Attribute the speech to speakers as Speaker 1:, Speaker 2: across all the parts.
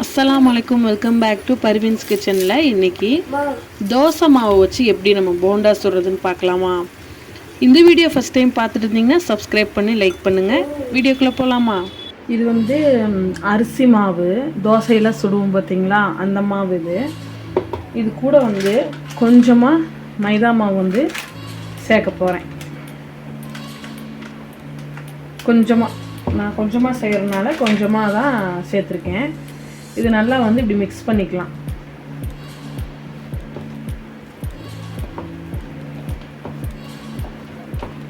Speaker 1: அஸ்ஸலாமு அலைக்கும், welcome back to Parveen's கிச்சனில். இன்றைக்கி தோசை மாவை வச்சு எப்படி நம்ம போண்டா சுடுறதுன்னு பார்க்கலாமா? இந்த வீடியோ ஃபஸ்ட் டைம் பார்த்துட்டு இருந்தீங்கன்னா சப்ஸ்கிரைப் பண்ணி லைக் பண்ணுங்கள். வீடியோக்குள்ளே போகலாமா? இது அரிசி மாவு, தோசையெல்லாம் சுடுவோம் பார்த்தீங்களா, அந்த மாவு. இது கூட கொஞ்சமாக மைதா மாவு சேர்க்க போகிறேன். நான் கொஞ்சமாக செய்கிறதுனால கொஞ்சமாக தான் சேர்த்துருக்கேன். இது நல்லா இப்படி மிக்ஸ் பண்ணிக்கலாம்.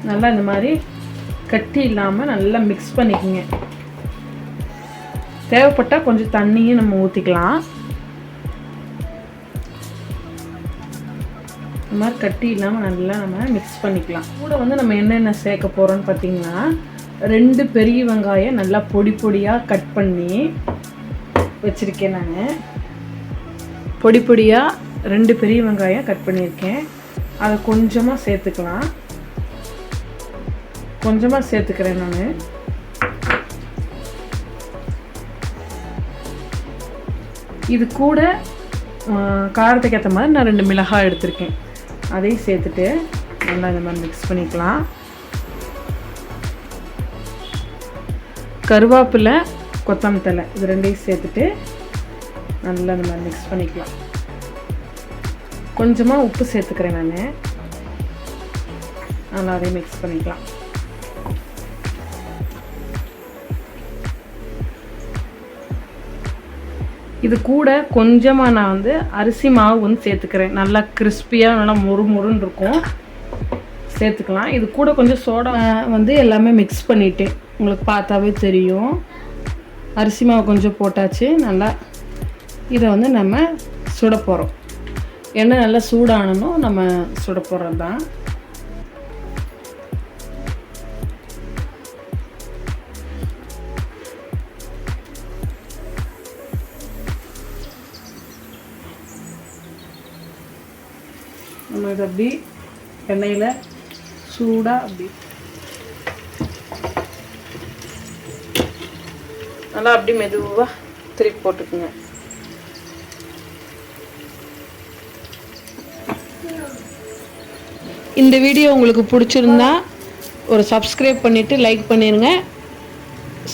Speaker 1: நல்லா இந்த மாதிரி கட்டி இல்லாமல் நல்லா மிக்ஸ் பண்ணிக்கோங்க. தேவைப்பட்டால் கொஞ்சம் தண்ணியும் நம்ம ஊற்றிக்கலாம். இந்த மாதிரி கட்டி இல்லாமல் நல்லா நம்ம மிக்ஸ் பண்ணிக்கலாம். கூட நம்ம என்னென்ன சேர்க்க போகிறோன்னு பார்த்தீங்கன்னா, 2 பெரிய வெங்காயம் நல்லா பொடி பொடியாக கட் பண்ணி வச்சுருக்கேன். நான் பொடி பொடியாக 2 பெரிய வெங்காயம் கட் பண்ணியிருக்கேன். அதை கொஞ்சமாக சேர்த்துக்கலாம். கொஞ்சமாக சேர்த்துக்கிறேன் நான். இது கூட காரத்துக்கு ஏற்ற மாதிரி நான் 2 மிளகாய் எடுத்திருக்கேன். அதையும் சேர்த்துட்டு நல்லா இந்த மாதிரி மிக்ஸ் பண்ணிக்கலாம். கருவேப்பிலை, கொத்தமல்லி தழை, இது 2ஐயும் சேர்த்துட்டு நல்லா இந்த மாதிரி மிக்ஸ் பண்ணிக்கலாம். கொஞ்சமாக உப்பு சேர்த்துக்கிறேன் நான். நல்லா அதையும் மிக்ஸ் பண்ணிக்கலாம். இது கூட கொஞ்சமாக நான் அரிசி மாவு சேர்த்துக்கிறேன். நல்லா கிறிஸ்பியாக நல்லா முறுமுறுன்னு இருக்கும். சேர்த்துக்கலாம். இது கூட கொஞ்சம் சோடா எல்லாமே மிக்ஸ் பண்ணிட்டேன். உங்களுக்கு பார்த்தாவே தெரியும். அரிசி மாவு கொஞ்சம் போட்டாச்சு. நல்லா இதை நம்ம சுட போகிறோம். எண்ணெய் நல்லா சூடானணும் நம்ம சுட போகிறது தான். நம்ம இதை அப்படி எண்ணெயில் சூடாக அப்படி நல்லா அப்படி மெதுவாக திருப்பி போட்டுக்குங்க. இந்த வீடியோ உங்களுக்கு பிடிச்சிருந்தா ஒரு சப்ஸ்கிரைப் பண்ணிவிட்டு லைக் பண்ணிடுங்க,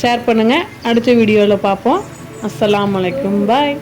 Speaker 1: ஷேர் பண்ணுங்கள். அடுத்த வீடியோவில் பார்ப்போம். அஸ்ஸலாமு அலைக்கும், பாய்.